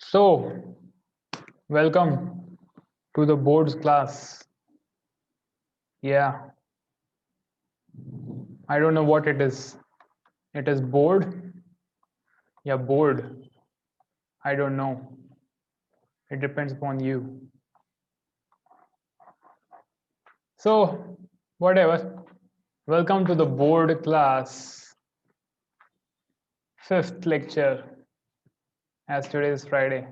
So, welcome to the boards class. Yeah, I don't know what it is. It is board? Yeah, board. I don't know. It depends upon you. So, whatever. Welcome to the board class. 5th lecture, as today is Friday.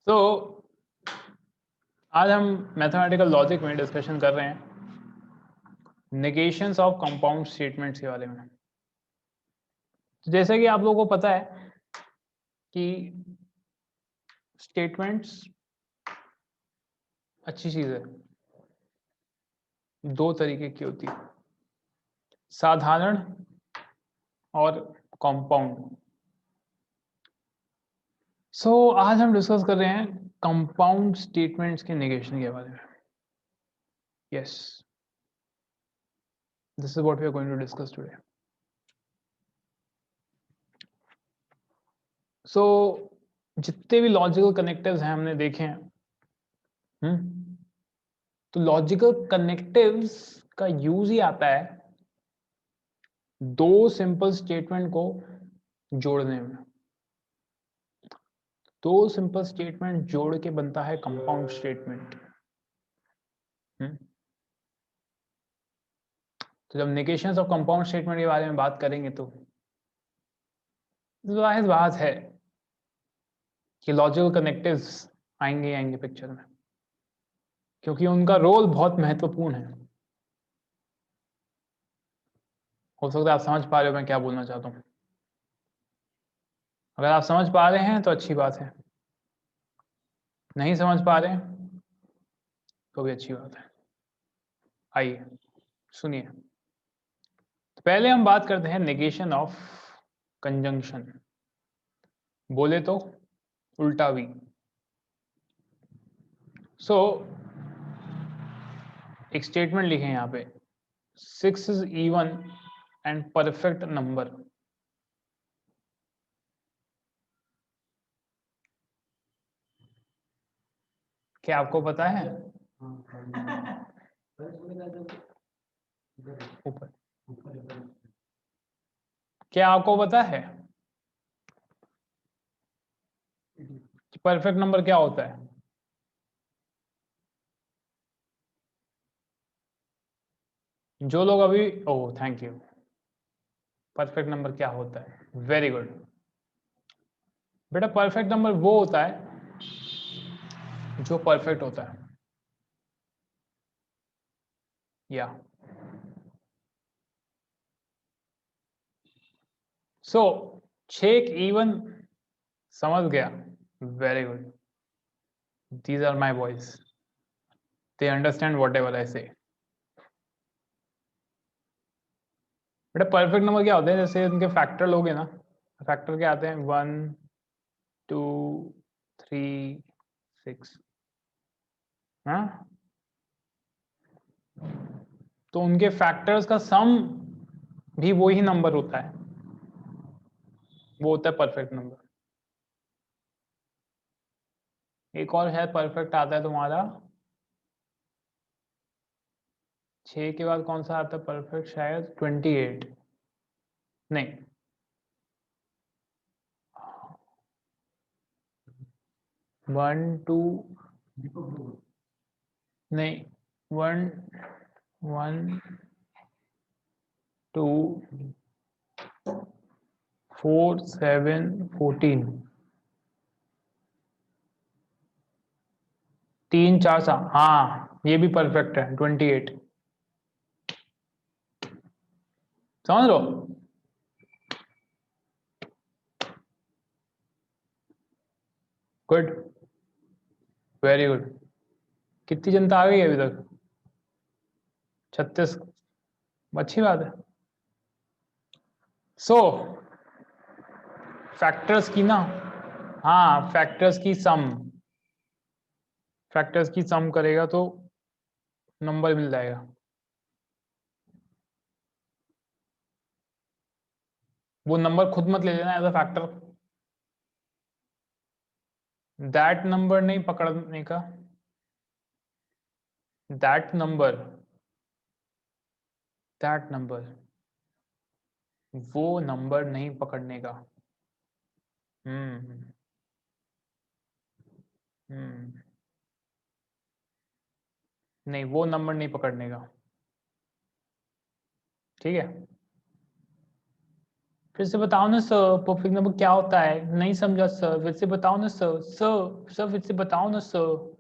So, आज हम mathematical logic में discussion कर रहे हैं नेगेशंस of compound statements के बारे में। तो जैसे कि आप लोगों को पता है कि स्टेटमेंट्स अच्छी चीज है। दो तरीके की होती है, साधारण और कंपाउंड। सो आज हम डिस्कस कर रहे हैं कंपाउंड स्टेटमेंट्स के नेगेशन के बारे में। Yes, this is what we are going to discuss today. So जितने भी लॉजिकल कनेक्टिव्स हैं हमने देखे हैं। तो लॉजिकल कनेक्टिव्स का यूज ही आता है दो सिंपल स्टेटमेंट को जोड़ने में। दो सिंपल स्टेटमेंट जोड़ के बनता है कंपाउंड स्टेटमेंट। तो जब नेगेशंस ऑफ कंपाउंड स्टेटमेंट के बारे में बात करेंगे तो जाहिर बात है कि लॉजिकल कनेक्टिव्स आएंगे पिक्चर में, क्योंकि उनका रोल बहुत महत्वपूर्ण है। हो सकता है आप समझ पा रहे हो मैं क्या बोलना चाहता हूँ। अगर आप समझ पा रहे हैं तो अच्छी बात है, नहीं समझ पा रहे हैं तो भी अच्छी बात है। आइए सुनिए। तो पहले हम बात करते हैं नेगेशन ऑफ कंजंक्शन, बोले तो उल्टा भी। सो एक स्टेटमेंट लिखे यहाँ पे, 6 is even and perfect number। क्या आपको पता है? ऊपर क्या आपको पता है कि परफेक्ट नंबर क्या होता है? जो लोग अभी oh thank you, perfect number क्या होता है? वेरी गुड बेटा। परफेक्ट नंबर वो होता है जो परफेक्ट होता है। या सो 6 इवन समझ गया? Very good, these are my boys, they understand whatever I say. बेटा परफेक्ट नंबर क्या होते हैं? जैसे उनके फैक्टर लोगे ना, फैक्टर क्या आते हैं? 1 2 3 6। हाँ, तो उनके फैक्टर्स का सम भी वही नंबर होता है, वो होता है परफेक्ट नंबर। एक और है परफेक्ट आता है तुम्हारा 6 के बाद कौन सा आता है परफेक्ट? शायद 28। नहीं, 1 2 नहीं, 1 1 2 4 7 14 3 4 7। हाँ, ये भी परफेक्ट है 28। समझ लो। Good, very good. कितनी जनता आ गई है अभी तक? 36। अच्छी बात है। सो फैक्टर्स की ना, हाँ फैक्टर्स की सम, फैक्टर्स की सम करेगा तो नंबर मिल जाएगा। वो नंबर खुद मत ले लेना as a factor, that number नहीं पकड़ने का, दैट नंबर, वो नंबर नहीं पकड़ने का। हम्म हम्म नहीं, वो नंबर नहीं पकड़ने का। ठीक है, फिर से बताओ ना सर, परफेक्ट नंबर क्या होता है? नहीं समझा सर, फिर से बताओ ना सर। सर फिर से बताओ ना सर।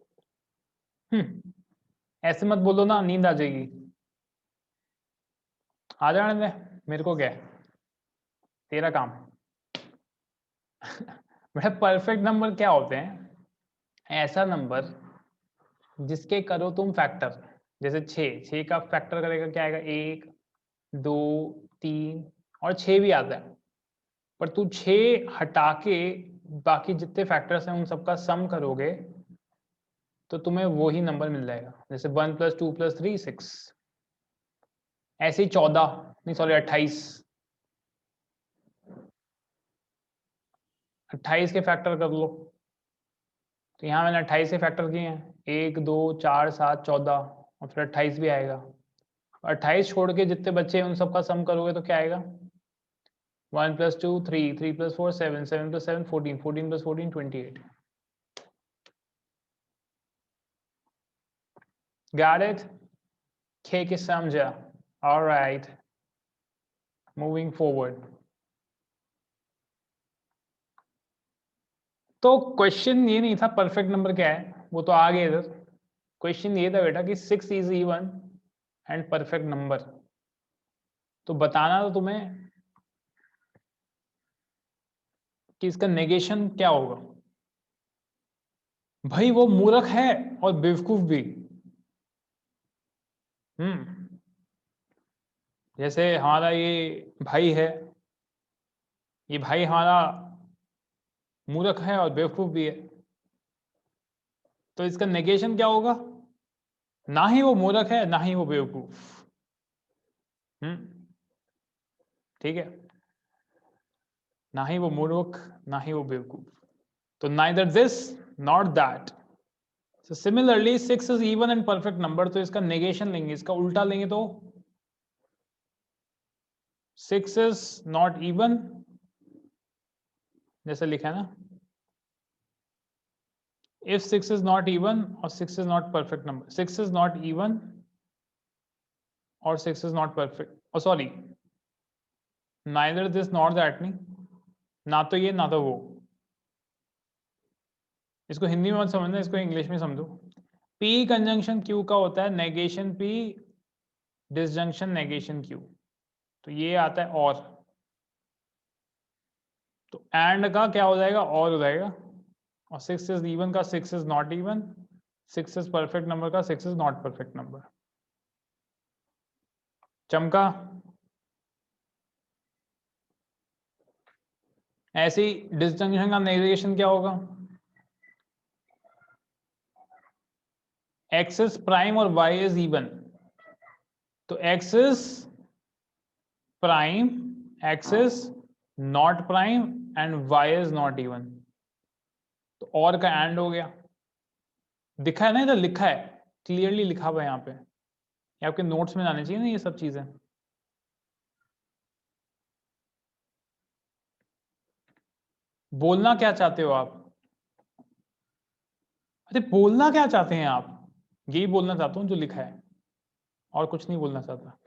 ऐसे मत बोलो ना, नींद आ जाएगी। आ जाने दे, मेरे को क्या है, तेरा काम। बेटा परफेक्ट नंबर क्या होते हैं? ऐसा नंबर जिसके करो तुम फैक्टर। जैसे 6 का फैक्टर करेगा क्या आएगा? 1 2 3 और 6 भी आता है। पर तू 6 हटा के बाकी जितने फैक्टर्स हैं उन सबका सम करोगे तो तुम्हें वो ही नंबर मिल जाएगा। जैसे 1 + 2 + 3 6, ऐसे ही 14 नहीं सॉरी 28 के फैक्टर कर लो। तो यहाँ मैंने 28 के फैक्टर किए हैं, 1 2 4 7 14 और फिर 28 भी आएगा। 28 छोड़ के जितने बच्चे हैं उन सबका सम करोगे तो क्या आएगा? 1 + 2 3 3 + 4 7 7 + 7 14 14 + 14 28। Got it? के समझा? All right, moving forward. तो क्वेश्चन ये नहीं था परफेक्ट नंबर क्या है, वो तो आ गया इधर। क्वेश्चन ये था बेटा कि 6 is even and perfect number. तो बताना तो तुम्हें कि इसका नेगेशन क्या होगा। भाई वो मूर्ख है और बेवकूफ भी। हम्म जैसे हमारा ये भाई है, ये भाई हमारा मूर्ख है और बेवकूफ भी है। तो इसका नेगेशन क्या होगा? ना ही वो मूर्ख है ना ही वो बेवकूफ। हम्म ठीक है, ना ही वो मूर्ख ना ही वो बेवकूफ। तो neither this not that. So similarly 6 is even and perfect number, तो इसका नेगेशन लेंगे, इसका उल्टा लेंगे तो 6 is not even, जैसे लिखा है ना, if 6 is not even और 6 is not perfect number, 6 is not even और 6 is not perfect, oh sorry, neither this nor that, नहीं, ना तो ये ना तो वो। इसको हिंदी में मत समझना, इसको इंग्लिश में समझो। P कंजंक्शन Q का होता है negation P, disjunction negation Q। तो ये आता है और, तो एंड का क्या हो जाएगा? और हो जाएगा। और 6 इज इवन का 6 is not even, 6 is perfect number का 6 इज नॉट परफेक्ट नंबर। चमका? ऐसी डिसजंक्शन का नेगेशन क्या होगा? एक्स इज प्राइम और वाई इज इवन, तो x is prime, x is not prime and y is not even. तो और का एंड हो गया। दिखा है ना, इधर लिखा है, क्लियरली लिखा हुआ है यहाँ पे। ये आपके नोट्स में आने चाहिए ना ये सब चीजें। बोलना क्या चाहते हो आप? अरे बोलना क्या चाहते हैं आप? यही बोलना चाहता हूँ जो लिखा है, और कुछ नहीं बोलना चाहता।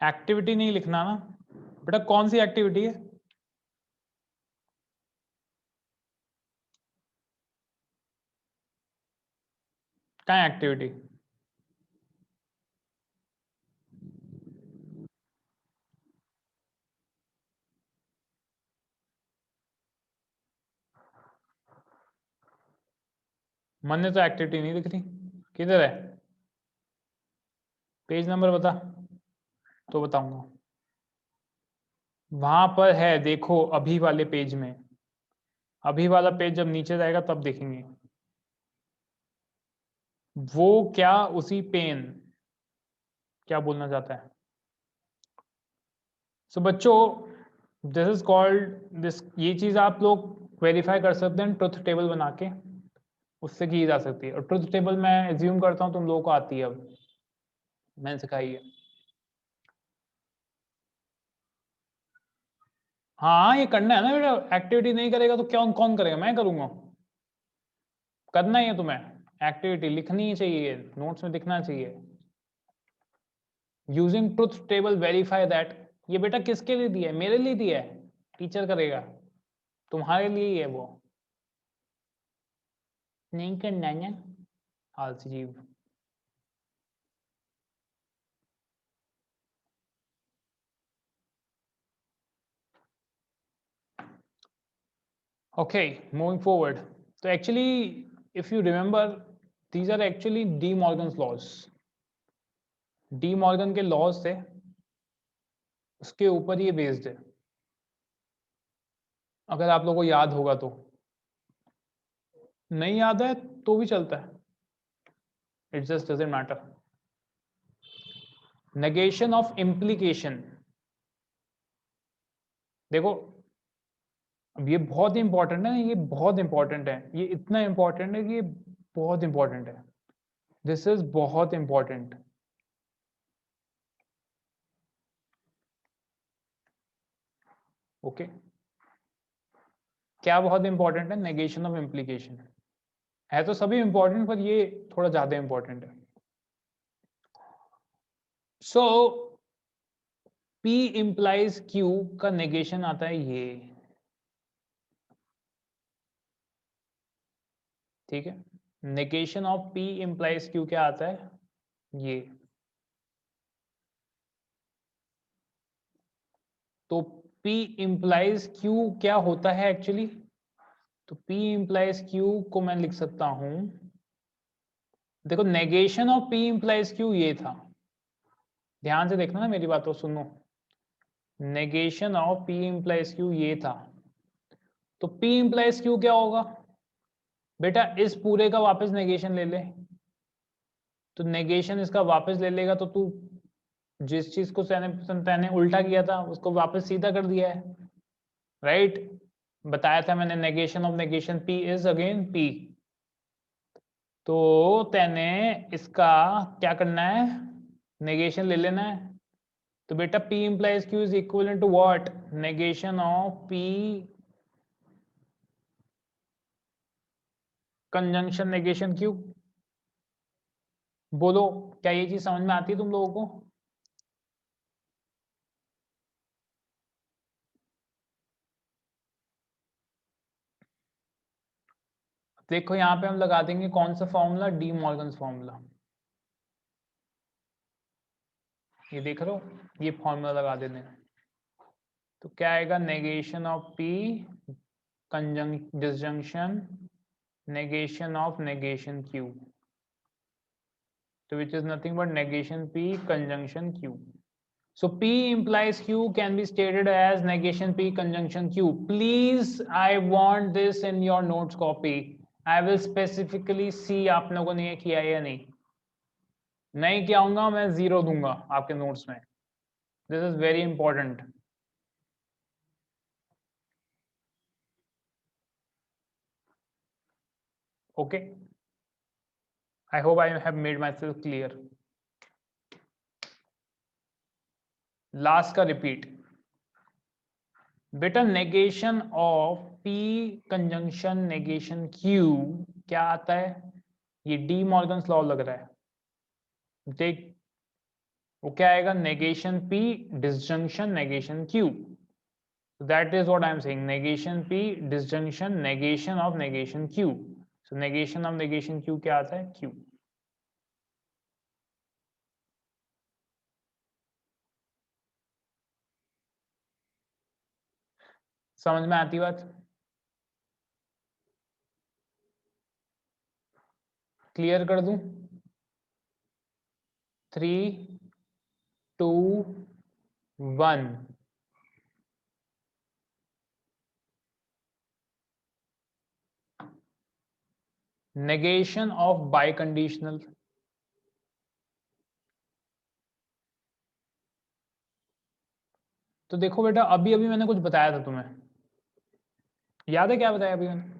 एक्टिविटी नहीं लिखना ना बेटा। कौन सी एक्टिविटी है? क्या एक्टिविटी? मन ने तो एक्टिविटी नहीं दिख रही, किधर है? पेज नंबर बता तो बताऊंगा। वहां पर है, देखो अभी वाले पेज में। अभी वाला पेज जब नीचे जाएगा तब देखेंगे। वो क्या, उसी पेन, क्या बोलना चाहता है? सो बच्चों, दिस इज कॉल्ड दिस, ये चीज आप लोग वेरीफाई कर सकते हैं ट्रुथ टेबल बना के, उससे की जा सकती है। और ट्रुथ टेबल मैं एज्यूम करता हूँ तुम लोगों को आती है, अब मैंने सिखाई है। हाँ ये करना है ना बेटा, एक्टिविटी नहीं करेगा तो क्या कौन करेगा, मैं करूंगा। करना ही है तुम्हें, एक्टिविटी लिखनी ही चाहिए, नोट्स में दिखना चाहिए। Using truth table verify that. ये बेटा किसके लिए दिया है, मेरे लिए दिया है, टीचर करेगा, तुम्हारे लिए ही है वो। नहीं करना है ना, आलसी जीव। Okay, moving forward. So actually, if you remember, these are actually De Morgan's laws. De Morgan के लॉज थे, उसके ऊपर ये बेस्ड है, अगर आप लोगों को याद होगा तो। नहीं याद है तो भी चलता है, it just doesn't matter. Negation of implication. देखो अब ये बहुत इंपॉर्टेंट है, ये बहुत इंपॉर्टेंट है, ये इतना इंपॉर्टेंट है कि ये बहुत इंपॉर्टेंट है। दिस इज बहुत इंपॉर्टेंट। ओके, क्या बहुत इंपॉर्टेंट है, नेगेशन ऑफ इम्प्लीकेशन। है तो सभी इंपॉर्टेंट, पर ये थोड़ा ज्यादा इंपॉर्टेंट है। सो P इंप्लाइज Q का नेगेशन आता है ये, ठीक है। Negation of P implies Q क्या आता है, ये। तो P इंप्लाइज Q क्या होता है एक्चुअली, तो P इंप्लाइज Q को मैं लिख सकता हूं, देखो negation of P implies Q ये था, ध्यान से देखना ना मेरी बात को सुनो। Negation of P implies Q ये था, तो P इंप्लाइज Q क्या होगा बेटा, इस पूरे का वापस नेगेशन ले ले, तो नेगेशन इसका वापस ले लेगा, तो तू जिस चीज को तैने उल्टा किया था उसको वापस सीधा कर दिया है, राइट। बताया था मैंने, negation of negation P is again P। तो तैने इसका क्या करना है, नेगेशन ले लेना है। तो बेटा P implies Q is equivalent to what, negation of P conjunction negation Q। बोलो क्या ये चीज समझ में आती है तुम लोगों को। देखो यहाँ पे हम लगा देंगे कौन सा फॉर्मूला, डी मॉर्गन्स फॉर्मूला। ये देख रहे हो, ये फॉर्मूला लगा देने, तो क्या आएगा, negation of P disjunction negation of negation Q, so which is nothing but negation P conjunction Q. So P implies Q can be stated as negation P conjunction Q. Please, I want this in your notes copy. I will specifically see आप लोगों ने ये किया है या नहीं, नहीं किया होगा मैं 0 दूंगा आपके नोट्स में। This is very important. Okay. I hope I have made myself clear. Last का repeat. बेटा negation of P conjunction negation Q क्या आता है, ये डी मॉर्गन्स लॉ लग रहा है, देख वो क्या आएगा, negation P disjunction negation Q। That is what I am saying, negation P disjunction negation of negation Q। So negation of negation Q क्या आता है, Q। समझ में आती बात, क्लियर कर दूं, 3 2 1। नेगेशन ऑफ बाई कंडीशनल, तो देखो बेटा अभी अभी मैंने कुछ बताया था तुम्हें, याद है क्या बताया अभी मैंने?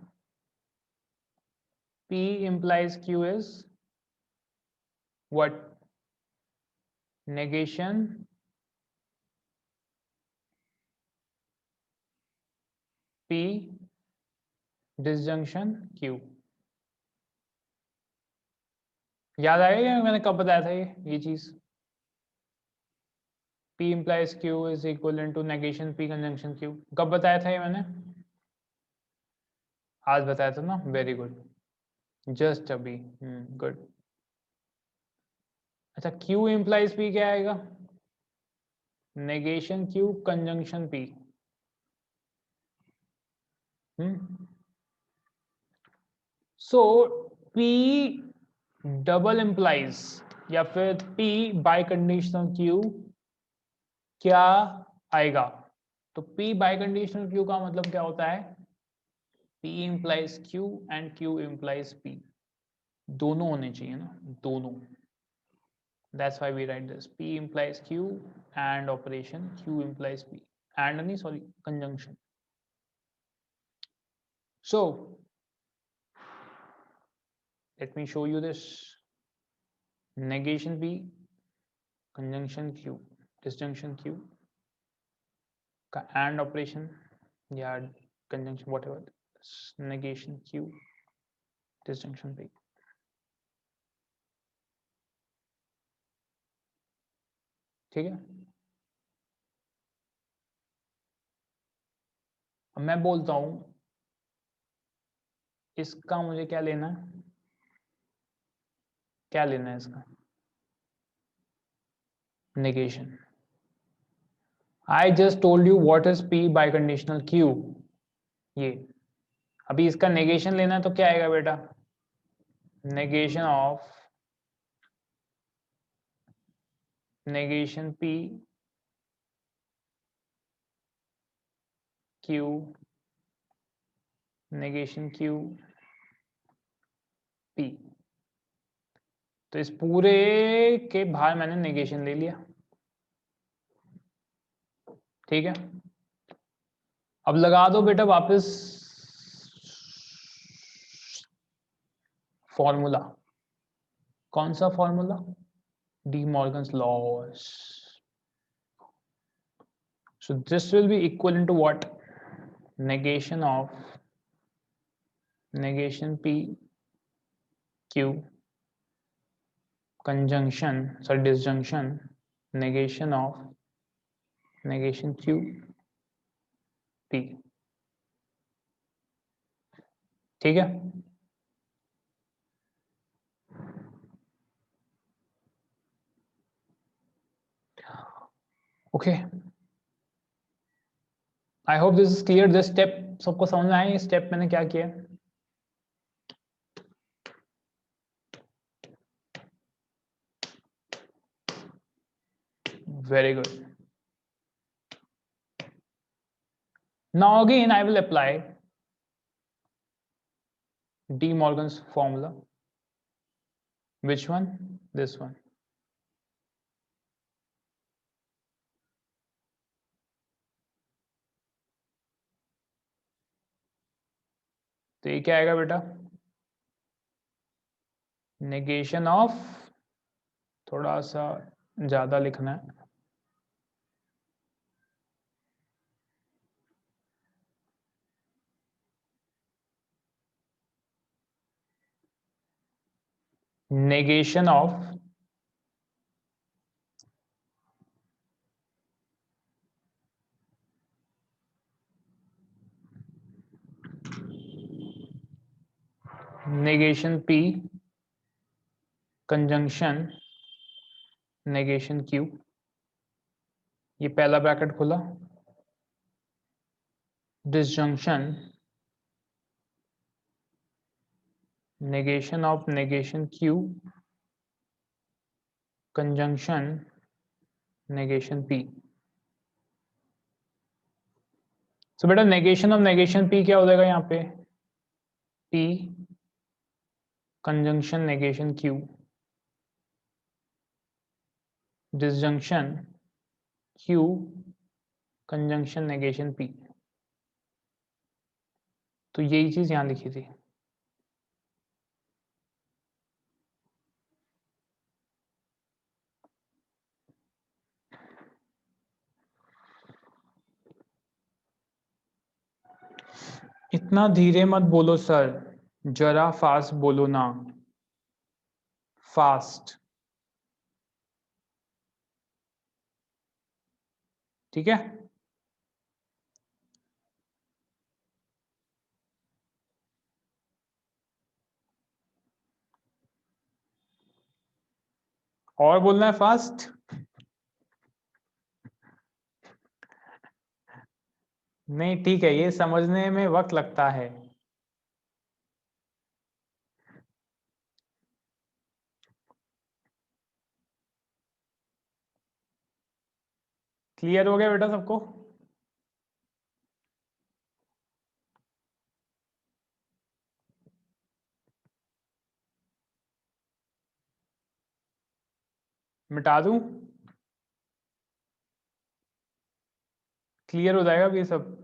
P implies Q is what? Negation P disjunction Q. याद आएगा क्या मैंने कब बताया था ये चीज? P implies Q is equivalent to negation P conjunction Q. कब बताया था ये मैंने? आज बताया था ना? वेरी गुड, जस्ट अभी। गुड। अच्छा, Q implies P क्या आएगा? negation Q conjunction P. So P double implies या फिर P बाई कंडीशनल Q क्या आएगा? तो P बाई कंडीशनल Q का मतलब क्या होता है? P implies Q and Q implies P. दोनों होने चाहिए ना, दोनों। That's why we write this. P implies Q and operation Q implies P. And नहीं, sorry, conjunction. So let me show you this. Negation P, conjunction Q, disjunction Q का and operation या conjunction whatever, negation Q, disjunction P. ठीक है? अब मैं बोलता हूं इसका मुझे क्या लेना है? क्या लेना है इसका? negation. I just told you what is P biconditional Q. ये अभी इसका negation लेना है तो क्या आएगा बेटा? negation of negation P Q negation Q P. तो इस पूरे के बाहर मैंने negation ले लिया। ठीक है, अब लगा दो बेटा वापस फॉर्मूला। कौन सा formula? D Morgan's loss. So this will be equivalent to what? Negation of negation P Q conjunction, sorry, disjunction negation of negation Q P. ठीक है? Okay, I hope this is clear. This step सबको समझ में आया? ये step मैंने क्या किया? Very good. Now again I will apply D Morgan's formula. Which one? This one. तो ये क्या आएगा बेटा? नेगेशन ऑफ, थोड़ा सा ज्यादा लिखना है, negation of negation P conjunction negation Q। ये पहला ब्रैकेट खुला, disjunction negation of negation Q conjunction negation P। तो बेटा negation of negation P क्या हो जाएगा यहाँ पे? P conjunction negation Q disjunction Q conjunction negation P। तो यही चीज यहां लिखी थी। इतना धीरे मत बोलो सर, जरा फास्ट बोलो ना। फास्ट, ठीक है। और बोलना है फास्ट। नहीं ठीक है, ये समझने में वक्त लगता है। क्लियर हो गया बेटा सबको? मिटा दूं? क्लियर हो जाएगा अब ये सब?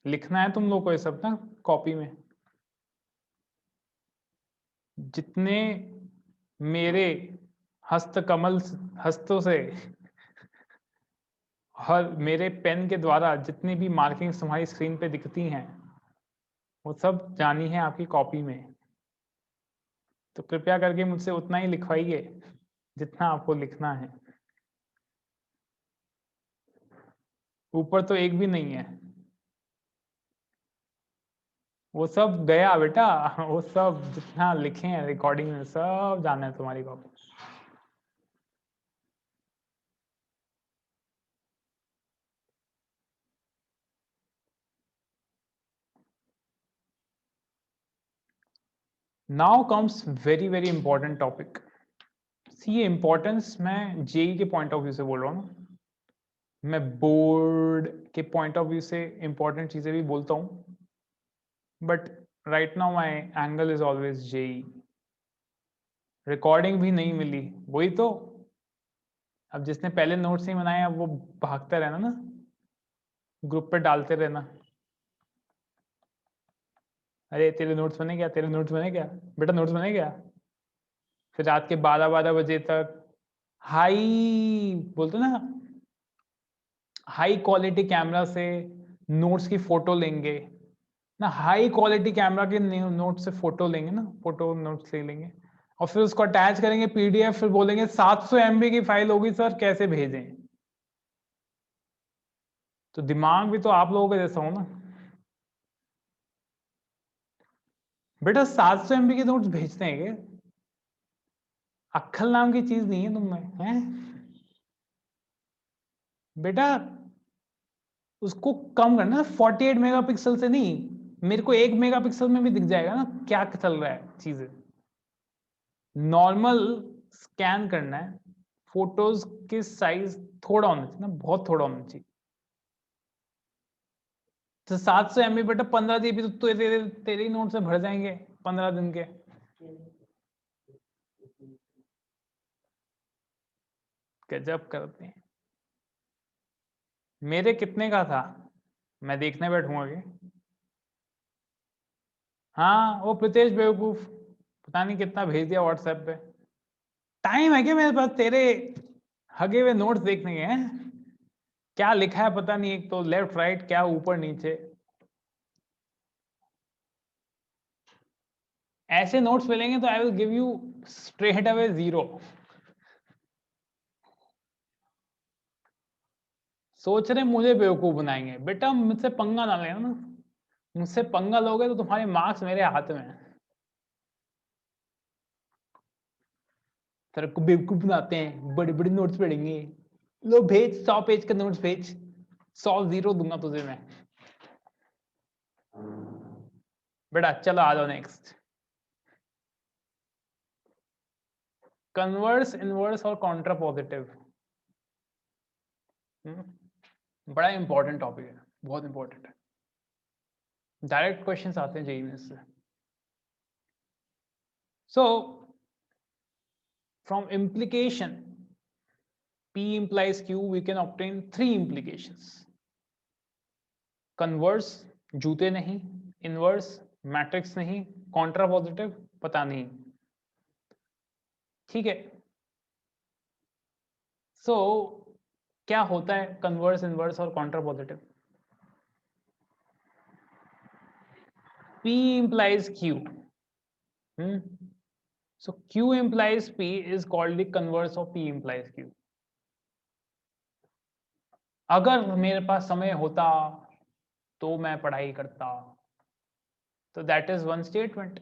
लिखना है तुम लोग को ये सब ना कॉपी में। जितने मेरे हस्तकमल हस्तों से, हर मेरे पेन के द्वारा जितनी भी मार्किंग्स तुम्हारी स्क्रीन पे दिखती हैं, वो सब जानी है आपकी कॉपी में। तो कृपया करके मुझसे उतना ही लिखवाइए जितना आपको लिखना है। ऊपर तो एक भी नहीं है। वो सब गया बेटा, वो सब जितना लिखे हैं रिकॉर्डिंग में सब जाना है तुम्हारी copy. Now comes very very important topic. ये इंपॉर्टेंस मैं जेई के पॉइंट ऑफ व्यू से बोल रहा हूँ ना, मैं बोर्ड के पॉइंट ऑफ व्यू से इंपॉर्टेंट चीजें भी बोलता हूँ, but right now my angle is always JEE. Recording भी नहीं मिली, वही तो। अब जिसने पहले नोट्स नहीं बनाए अब वो भागते रहना ना, ग्रुप पे डालते रहना, अरे तेरे नोट्स बने क्या, तेरे नोट्स बने क्या, बेटा नोट्स बने क्या। फिर रात के 12-12 बजे तक हाई बोलते ना, हाई क्वालिटी कैमरा से नोट्स की फोटो लेंगे ना, हाई क्वालिटी कैमरा के नोट से फोटो लेंगे ना, फोटो नोट्स ले लेंगे और फिर उसको अटैच करेंगे पीडीएफ, फिर बोलेंगे 700 MB की फाइल होगी सर कैसे भेजें। तो दिमाग भी तो आप लोगों का जैसा हो ना बेटा, 700 MB के नोट्स भेजते हैं क्या? अक्खल नाम की चीज नहीं है तुम में, हैं बेटा? उसको कम करना, 48 मेगापिक्सल से नहीं, मेरे को 1 मेगापिक्सल में भी दिख जाएगा ना क्या चल रहा है चीजें। नॉर्मल स्कैन करना है, फोटोज के साइज थोड़ा होना चाहिए ना, बहुत थोड़ा होना चाहिए। तो 700 MB बेटा 15 GB तो तेरे ही नोट से भर जाएंगे 15 दिन के। गजब करते हैं। मेरे कितने का था, मैं देखने बैठूंगा कि हाँ वो प्रीतेश बेवकूफ पता नहीं कितना भेज दिया व्हाट्सएप पे। टाइम है क्या मेरे पास तेरे हगे हुए नोट्स देखने के हैं? क्या लिखा है पता नहीं, एक तो लेफ्ट राइट क्या ऊपर नीचे। ऐसे नोट्स मिलेंगे तो I will give you straight away 0। सोच रहे मुझे बेवकूफ बनाएंगे, बेटा मुझसे पंगा ना लेना ना, मुझसे पंगा लोगे तो तुम्हारे मार्क्स मेरे हाथ में हैं। तेरे को बेवकूफ बनाते हैं, बड़े बड़े नोट्स पढ़ेंगे। लो भेज 100 पेज का नोट्स भेज, 100 0 दूंगा तुझे मैं। बेटा चलो आ जाओ नेक्स्ट। कन्वर्स, इनवर्स और कॉन्ट्रा पॉजिटिव, बड़ा इंपॉर्टेंट टॉपिक है, बहुत इंपॉर्टेंट है। डायरेक्ट क्वेश्चंस आते हैं जेईई में इससे। So from implication P implies Q, we can obtain 3 implications. Converse, जूते नहीं, इनवर्स मैट्रिक्स नहीं, कॉन्ट्रा पॉजिटिव पता नहीं। ठीक है, सो क्या होता है कन्वर्स, इनवर्स और Contra positive? P implies Q. So Q implies P is called the converse of P implies Q. अगर मेरे पास समय होता तो मैं पढ़ाई करता, तो दैट इज वन स्टेटमेंट।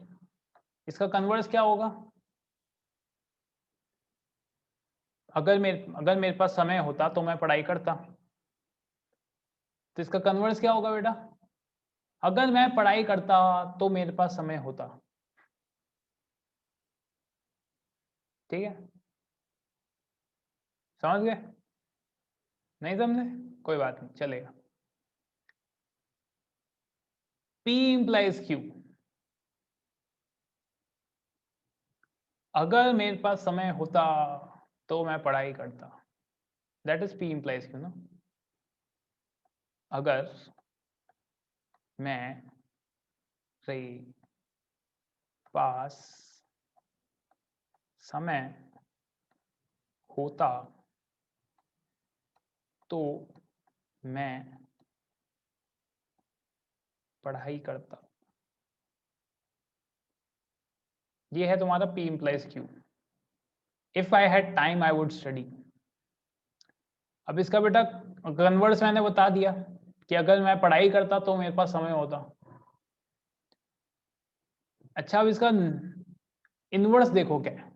इसका कन्वर्स क्या होगा? अगर मेरे पास समय होता तो मैं पढ़ाई करता, तो इसका कन्वर्स क्या होगा बेटा? अगर मैं पढ़ाई करता तो मेरे पास समय होता। ठीक है, समझ गए? नहीं समझे? कोई बात नहीं, चलेगा। P implies Q। अगर मेरे पास समय होता तो मैं पढ़ाई करता, that is P implies Q ना। अगर मैं पास समय होता तो मैं पढ़ाई करता। ये है तुम्हारा P implies Q। If I had time I would study. अब इसका बेटा कन्वर्स मैंने बता दिया कि अगर मैं पढ़ाई करता तो मेरे पास समय होता। अच्छा, अब इसका इनवर्स देखो क्या है।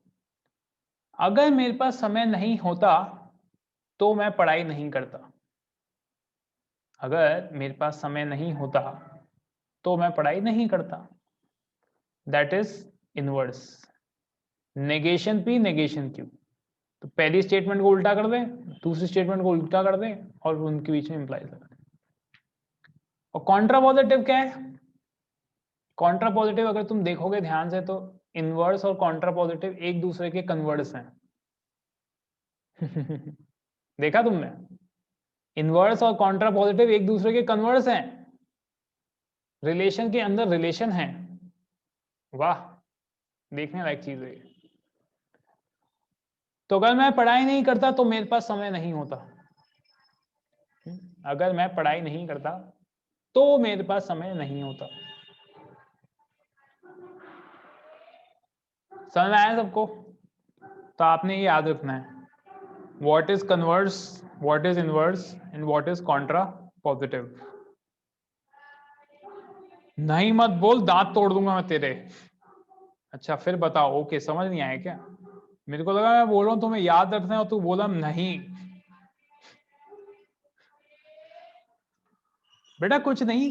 अगर मेरे पास समय नहीं होता तो मैं पढ़ाई नहीं करता। अगर मेरे पास समय नहीं होता तो मैं पढ़ाई नहीं करता, that is inverse. Negation P, negation Q। तो पहली स्टेटमेंट को उल्टा कर दें, दूसरी स्टेटमेंट को उल्टा कर दें और उनके बीच में इंप्लाई कर दें। और कॉन्ट्रा पॉजिटिव क्या है? कॉन्ट्रा पॉजिटिव अगर तुम देखोगे ध्यान से तो इनवर्स और कॉन्ट्रा पॉजिटिव एक दूसरे के कन्वर्स हैं। देखा तुमने? इनवर्स और कॉन्ट्रा पॉजिटिव एक दूसरे के कन्वर्स हैं, रिलेशन के अंदर रिलेशन है। वाह, देखने लायक चीज है। तो अगर मैं पढ़ाई नहीं करता तो मेरे पास समय नहीं होता। अगर मैं पढ़ाई नहीं करता तो मेरे पास समय नहीं होता। समझ में आया सबको? तो आपने ये याद रखना है, what is converse, what is inverse and what is Contra positive. नहीं मत बोल, दांत तोड़ दूंगा मैं तेरे। अच्छा फिर बताओ, ओके समझ नहीं आया क्या? मेरे को लगा मैं बोल रहा हूं तुम्हें याद रखना है और तू बोला नहीं। बेटा कुछ नहीं,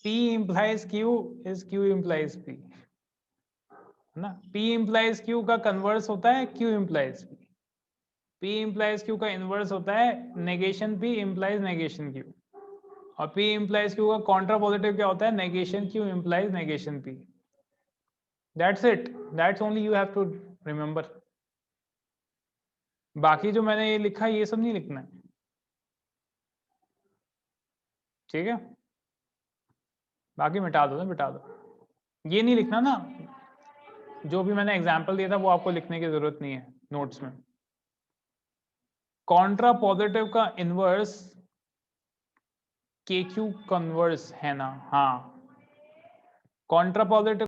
P implies Q is Q implies P, है ना। P implies Q का कन्वर्स होता है Q implies P। P implies Q का इनवर्स होता है negation P implies negation Q। और P implies Q का कॉन्ट्रा पॉजिटिव क्या होता है? Negation Q implies negation P। That's it, that's only you have to remember। बाकी जो मैंने ये लिखा ये सब नहीं लिखना है, ठीक है? बाकी मिटा दो ना, मिटा दो। ये नहीं लिखना ना, जो भी मैंने एग्जाम्पल दिया था वो आपको लिखने की जरूरत नहीं है नोट्स में। कॉन्ट्रा पॉजिटिव का इनवर्स KQ कन्वर्स है ना? हाँ, कॉन्ट्रा पॉजिटिव